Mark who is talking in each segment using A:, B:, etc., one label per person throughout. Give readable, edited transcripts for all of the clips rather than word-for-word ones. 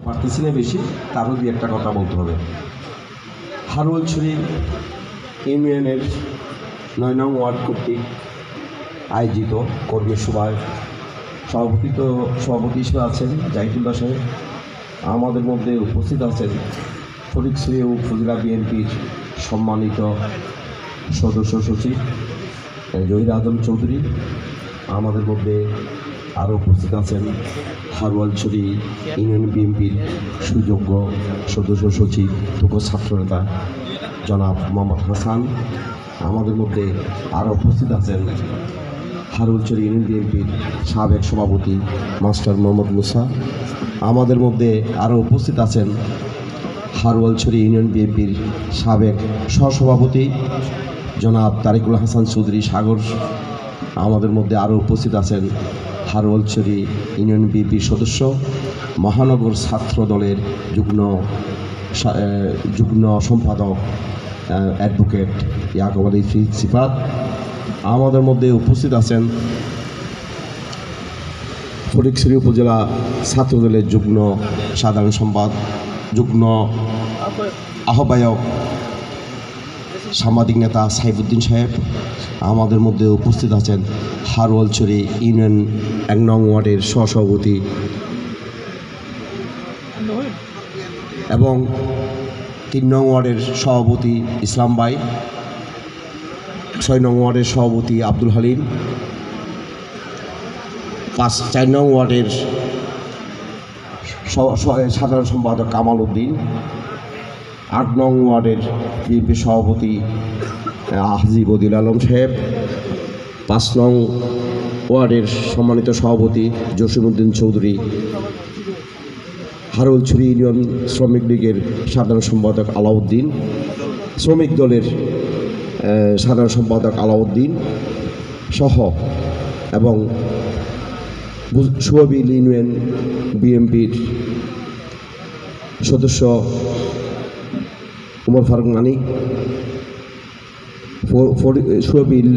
A: পারতেছি না বেশি, তারও দুই একটা কথা বলতে হবে। হারুয়ালছড়ি ইউনিয়নের ৯ নং ওয়ার্ড কর্তৃক আয়োজিত কর্মী সভায় সভাপতি হিসেবে আছেন জাহিদুল্লাহ সাহেব। আমাদের মধ্যে উপস্থিত আছেন ফটিকছড়ি উপজেলা বিএনপির সম্মানিত সদস্য সচিব জহির আজম চৌধুরী। আমাদের মধ্যে আরও উপস্থিত আছেন হারুয়ালছড়ি ইউনিয়ন বিএনপির সুযোগ্য সদস্য সচিব তথ্য ছাত্রনেতা জনাব মোহাম্মদ হাসান। আমাদের মধ্যে আরও উপস্থিত আছেন হারুয়ালছড়ি ইউনিয়ন বিএনপির সাবেক সভাপতি মাস্টার মোহাম্মদ মুসা। আমাদের মধ্যে আরও উপস্থিত আছেন হারুয়ালছড়ি ইউনিয়ন বিএনপির সাবেক সহসভাপতি জনাব তারিকুল হাসান চৌধুরী সাগর। আমাদের মধ্যে আরও উপস্থিত আছেন হারুয়ালছড়ি ইউনিয়ন বিএনপির সদস্য মহানগর ছাত্র দলের যুগ্ম সম্পাদক অ্যাডভোকেট ইয়াকুব আলী সিফাত। আমাদের মধ্যে উপস্থিত আছেন ফটিকছড়ি উপজেলা ছাত্রদলের যুগ্ম সাধারণ যুগ্ম আহ্বায়ক সাংবাদিক নেতা সাইফুদ্দিন সাহেব। আমাদের মধ্যে উপস্থিত আছেন হারুয়ালছড়ি ইউনিয়ন ১ নং ওয়ার্ডের সহসভাপতি এবং ৩ নং ওয়ার্ডের সভাপতি ইসলাম ভাই, ৬ নং ওয়ার্ডের সভাপতি আব্দুল হালিম, ৪ নং ওয়ার্ডের সাধারণ সম্পাদক কামাল উদ্দিন, ৮ নং ওয়ার্ডের বিএনপি সভাপতি হাজী বদিউল আলম সাহেব, ৫ নং ওয়ার্ডের সম্মানিত সভাপতি জসিমউদ্দিন চৌধুরী, হারুয়ালছড়ি ইউনিয়ন শ্রমিক লীগের সাধারণ সম্পাদক আলাউদ্দিন, শ্রমিক দলের সাধারণ সম্পাদক আলাউদ্দিন সহ এবং সুয়াবিল ইউনিয়ন বিএনপির সদস্য উমর ফারুক মানিক, সুয়াবিল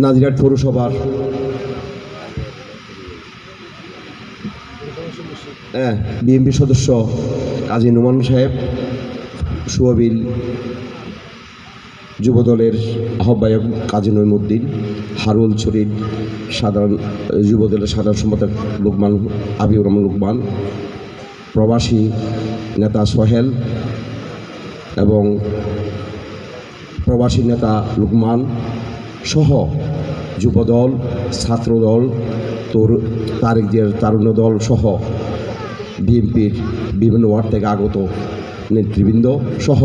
A: নাজিরহাট পৌরসভার বিএনপি সদস্য কাজী নোমান সাহেব, সুয়াবিল যুবদলের আহ্বায়ক কাজী নইমুদ্দিন, হারুয়ালছড়ির যুবদলের সাধারণ সম্পাদক লুকমান আবিউর রহমান লুকমান, প্রবাসী নেতা সোহেল এবং প্রবাসী নেতা লুকমান সহ যুবদল, ছাত্রদল, তারেক জিয়ার তারুণ্য দল সহ বিএনপির বিভিন্ন ওয়ার্ড থেকে আগত নেতৃবৃন্দ সহ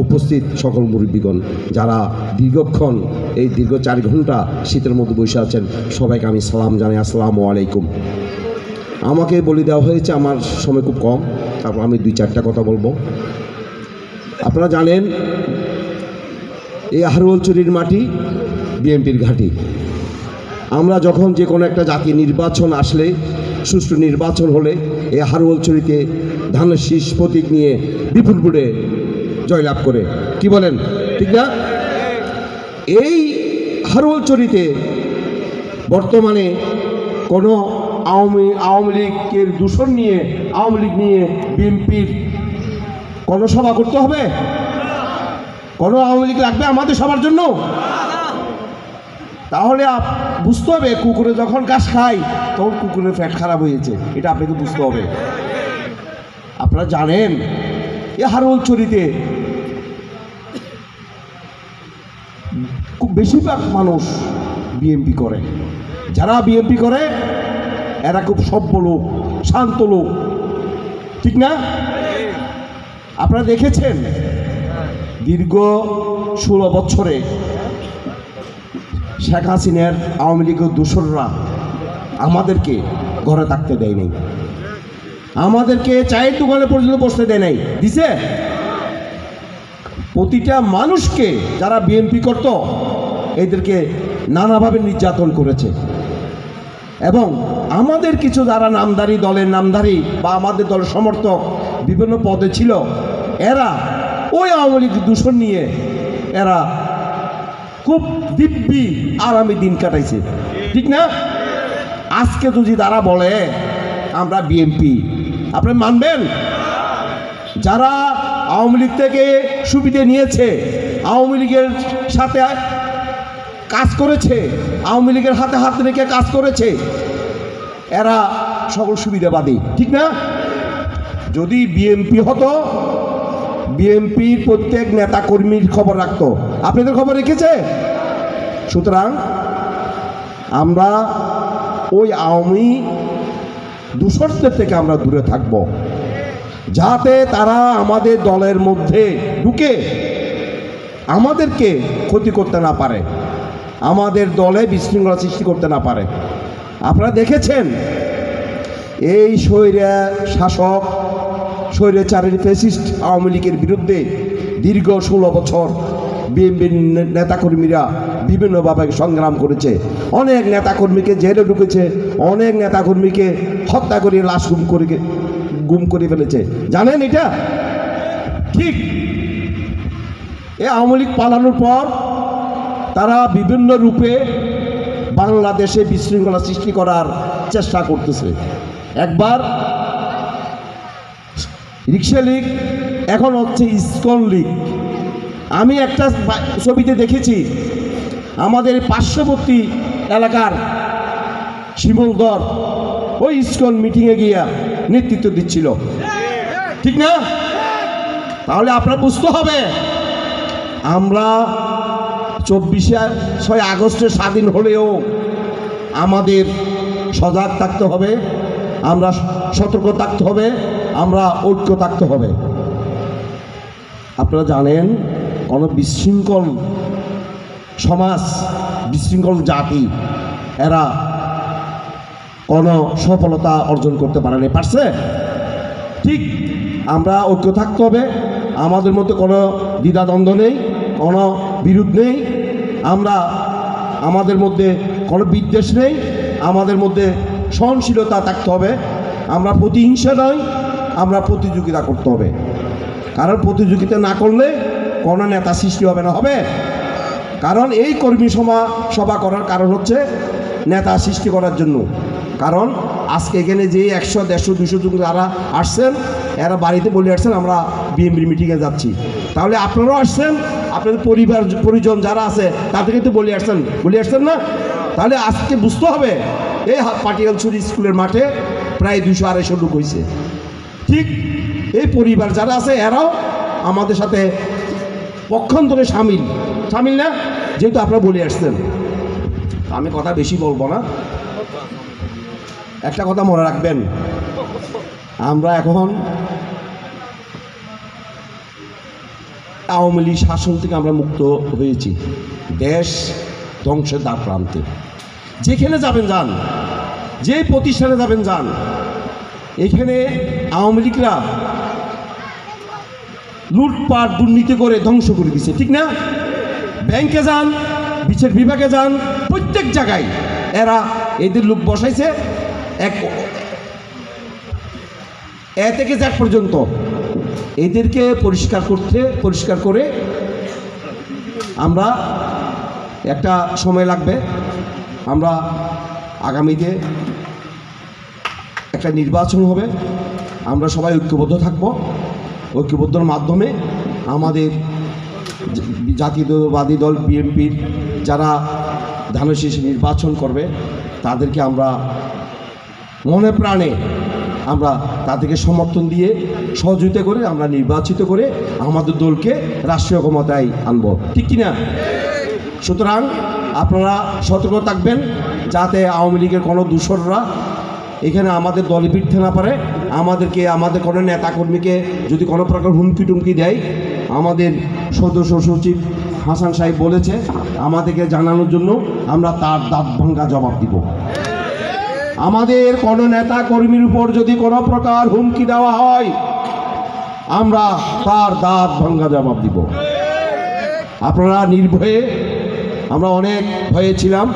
A: উপস্থিত সকল মুরব্বীগণ যারা দীর্ঘক্ষণ এই দীর্ঘ ৪ ঘন্টা শীতের মধ্যে বসে আছেন, সবাইকে আমি সালাম জানাই, আসসালামু আলাইকুম। আমাকে বলে দেওয়া হয়েছে আমার সময় খুব কম, তারপর আমি ২-৪টা কথা বলবো। আপনারা জানেন এই হারুয়ালছড়ির মাটি বিএনপির ঘাঁটি। আমরা যখন যে কোনো একটা জাতীয় নির্বাচন আসলে, সুষ্ঠু নির্বাচন হলে এই হারুয়ালছড়িতে ধানের শীষ প্রতীক নিয়ে বিপুল ভোটে জয়লাভ করে, কি বলেন ঠিক না? এই হারুয়ালছড়িতে বর্তমানে কোনো আওয়ামী লীগের দূষণ নিয়ে, আওয়ামী লীগ নিয়ে বিএনপির কোনো সভা করতে হবে? কোনো আওয়ামী লীগ লাগবে আমাদের সবার জন্য? তাহলে বুঝতে হবে কুকুরে যখন ঘাস খায় তখন কুকুরের পেট খারাপ হয়েছে, এটা আপনাকে বুঝতে হবে। আপনারা জানেন এই হারুয়ালছড়িতে খুব বেশিরভাগ মানুষ বিএনপি করে। যারা বিএনপি করে এরা খুব সভ্য লোক, শান্ত লোক, ঠিক না? আপনারা দেখেছেন দীর্ঘ 16 বছরে শেখ হাসিনার আওয়ামী লীগের দোসররা আমাদেরকে ঘরে থাকতে দেয় নাই, আমাদেরকে চায়ের দোকানে পর্যন্ত বসতে দেয় নাই, দিছে? প্রতিটা মানুষকে যারা বিএনপি করত এদেরকে নানাভাবে নির্যাতন করেছে। এবং আমাদের কিছু যারা নামধারী, দলের নামধারী বা আমাদের দলের সমর্থক বিভিন্ন পদে ছিল, এরা ওই আওয়ামী লীগ দূষণ নিয়ে এরা খুব দিব্যি আরামে দিন কাটাইছে, ঠিক না? আজকে যদি তারা বলে আমরা বিএনপি, আপনি মানবেন? যারা আওয়ামী লীগ থেকে সুবিধা নিয়েছে, আওয়ামী লীগের সাথে কাজ করেছে, আওয়ামী লীগের হাতে হাত রেখে কাজ করেছে, এরা সকল সুবিধাবাদী, ঠিক না? যদি বিএনপি হতো, বিএনপির প্রত্যেক নেতা কর্মীর খবর রাখতো। আপনাদের খবর রেখেছে? সুতরাং আমরা ওই আওয়ামী দূষণদের থেকে আমরা দূরে থাকব, যাতে তারা আমাদের দলের মধ্যে ঢুকে আমাদেরকে ক্ষতি করতে না পারে, আমাদের দলে বিশৃঙ্খলা সৃষ্টি করতে না পারে। আপনারা দেখেছেন এই স্বৈরা শাসক, স্বৈরাচারী ফ্যাসিস্ট আওয়ামী লীগের বিরুদ্ধে দীর্ঘ 16 বছর বিএনপির নেতাকর্মীরা বিভিন্নভাবে সংগ্রাম করেছে। অনেক নেতাকর্মীকে জেলে ঢুকেছে, অনেক নেতাকর্মীকে হত্যা করে লাশ গুম করে ফেলেছে। জানেন এটা? ঠিক এ আওয়ামী লীগ পালানোর পর তারা বিভিন্ন রূপে বাংলাদেশে বিশৃঙ্খলা সৃষ্টি করার চেষ্টা করতেছে। একবার রিক্সা লীগ, এখন হচ্ছে ইসকন লীগ। আমি একটা ছবিতে দেখেছি আমাদের পার্শ্ববর্তী এলাকার শিমুলদর ওই ইসকন মিটিংয়ে গিয়া নেতৃত্ব দিচ্ছিল, ঠিক না? তাহলে আপনার বুঝতে হবে আমরা 24 আগস্টে স্বাধীন হলেও আমাদের সজাগ থাকতে হবে, আমরা সতর্ক থাকতে হবে, আমরা ঐক্য থাকতে হবে। আপনারা জানেন কোনো বিশৃঙ্খল সমাজ, বিশৃঙ্খল জাতি এরা কোনো সফলতা অর্জন করতে পারেনি, পারছে? ঠিক আমরা ঐক্য থাকতে হবে, আমাদের মধ্যে কোনো দ্বিধাদ্বন্দ্ব নেই, কোনো বিরোধ নেই, আমরা আমাদের মধ্যে কোনো বিদ্বেষ নেই, আমাদের মধ্যে সহনশীলতা থাকতে হবে। আমরা প্রতিহিংসা নয়, আমরা প্রতিযোগিতা করতে হবে। কারণ প্রতিযোগিতা না করলে কোনো নেতা সৃষ্টি হবে না, হবে? কারণ এই কর্মী সভা করার কারণ হচ্ছে নেতা সৃষ্টি করার জন্য। কারণ আজকে এখানে যে 100, 150, 200 জন যারা আসছেন, এরা বাড়িতে বলে আসছেন আমরা বিএনপির মিটিংয়ে যাচ্ছি। তাহলে আপনারাও আসছেন, আপনাদের পরিজন যারা আছে তাদেরকে তো বলে আসছেন না? তাহলে আজকে বুঝতে হবে এই পাটিয়ালছড়ি স্কুলের মাঠে প্রায় 200-250 লোক হয়েছে। ঠিক এই পরিবার যারা আছে এরাও আমাদের সাথে পক্ষান্তরে সামিল না, যেহেতু আপনারা বলে আসছেন। আমি কথা বেশি বলবো না, একটা কথা মনে রাখবেন, আমরা এখন আওয়ামী লীগ শাসন থেকে আমরা মুক্ত হয়েছি, দেশ ধ্বংসের দ্বার প্রান্তে। যেখানে যাবেন যান, যে প্রতিষ্ঠানে যাবেন যান, এখানে আওয়ামী লীগরা লুটপাট দুর্নীতি করে ধ্বংস করে দিচ্ছে, ঠিক না? ব্যাংকে যান, বিচার বিভাগে যান, প্রত্যেক জায়গায় এরা এদের লোক বসাইছে, এ থেকে Z পর্যন্ত এদেরকে পরিষ্কার করে আমরা একটা সময় লাগবে, আমরা আগামীতে একটা নির্বাচন হবে, আমরা সবাই ঐক্যবদ্ধ থাকব। ঐক্যবদ্ধর মাধ্যমে আমাদের জাতীয়তাবাদী দল বিএনপির যারা ধানের শীষে নির্বাচন করবে তাদেরকে আমরা মনে প্রাণে আমরা তাদেরকে সমর্থন দিয়ে সহযোগিতা করে আমরা নির্বাচিত করে আমাদের দলকে রাষ্ট্রীয় ক্ষমতায় আনব, ঠিক কিনা? সুতরাং আপনারা সতর্ক থাকবেন যাতে আওয়ামী লীগের কোনো দূষররা এখানে আমাদের দলে ফিরতে না পারে। আমাদের কোনো নেতাকর্মীকে যদি কোনো প্রকার হুমকি টুমকি দেয়, আমাদের সদস্য সচিব হাসান সাহেব বলেছে আমাদেরকে জানানোর জন্য, আমরা তার দাঁত ভাঙ্গা জবাব দিব। আমাদের কোনো নেতা কর্মীর উপর যদি কোনো প্রকার হুমকি দেওয়া হয়, আমরা তার দাঁত ভাঙ্গা জবাব দিব। আপনারা নির্ভয়ে, আমরা অনেক ভয়ে ছিলাম,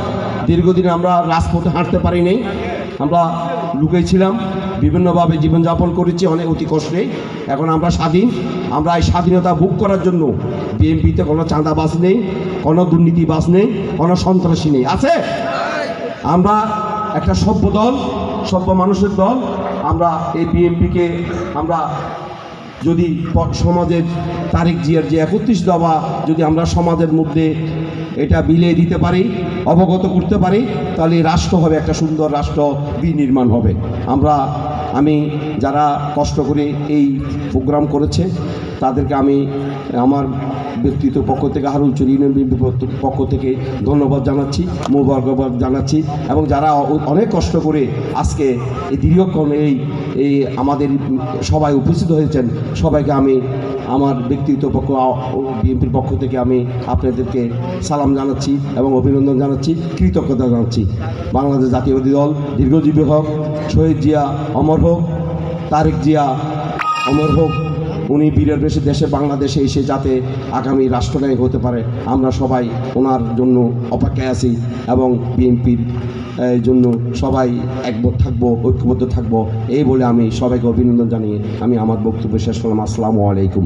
A: দীর্ঘদিন আমরা রাজপথে হাঁটতে পারিনি, আমরা লুকিয়েছিলাম, বিভিন্নভাবে জীবনযাপন করেছি অনেক অতি কষ্টে। এখন আমরা স্বাধীন, আমরা এই স্বাধীনতা ভোগ করার জন্য বিএনপিতে কোনো চাঁদাবাজ নেই, কোনো দুর্নীতিবাজ নেই, কোনো সন্ত্রাসী নেই, আছে? আমরা একটা সভ্য দল, সভ্য মানুষের দল। আমরা এই বিএনপিকে আমরা যদি সমাজের তারেক জিয়ার যে 31 দফা যদি আমরা সমাজের মধ্যে এটা বিলিয়ে দিতে পারি, অবগত করতে পারি, তাহলে রাষ্ট্র হবে একটা সুন্দর রাষ্ট্র বিনির্মাণ হবে। আমি যারা কষ্ট করে এই প্রোগ্রাম করেছে তাদেরকে আমি আমার ব্যক্তিগত পক্ষ থেকে, হারুল চর ইউনিয়ন বিএনপির পক্ষ থেকে ধন্যবাদ জানাচ্ছি, মোবারকবাদ জানাচ্ছি। এবং যারা অনেক কষ্ট করে আজকে এই দীর্ঘক্ষণ এই আমাদের সবাই উপস্থিত হয়েছেন, সবাইকে আমি আমার ব্যক্তিগত পক্ষ বিএনপির পক্ষ থেকে আমি আপনাদেরকে সালাম জানাচ্ছি এবং অভিনন্দন জানাচ্ছি, কৃতজ্ঞতা জানাচ্ছি। বাংলাদেশ জাতীয়তাবাদী দল দীর্ঘজীবী হোক, শহীদ জিয়া অমর হোক, তারেক জিয়া অমর হোক। উনি বীরের বেশে দেশে বাংলাদেশে এসে যাতে আগামী রাষ্ট্রনায়ক হতে পারে, আমরা সবাই ওনার জন্য অপেক্ষায় আছি এবং বিএনপির জন্য সবাই একমত থাকবো, ঐক্যবদ্ধ থাকবো, এই বলে আমি সবাইকে অভিনন্দন জানিয়ে আমি আমার বক্তব্য শেষ করলাম। আসসালামু আলাইকুম।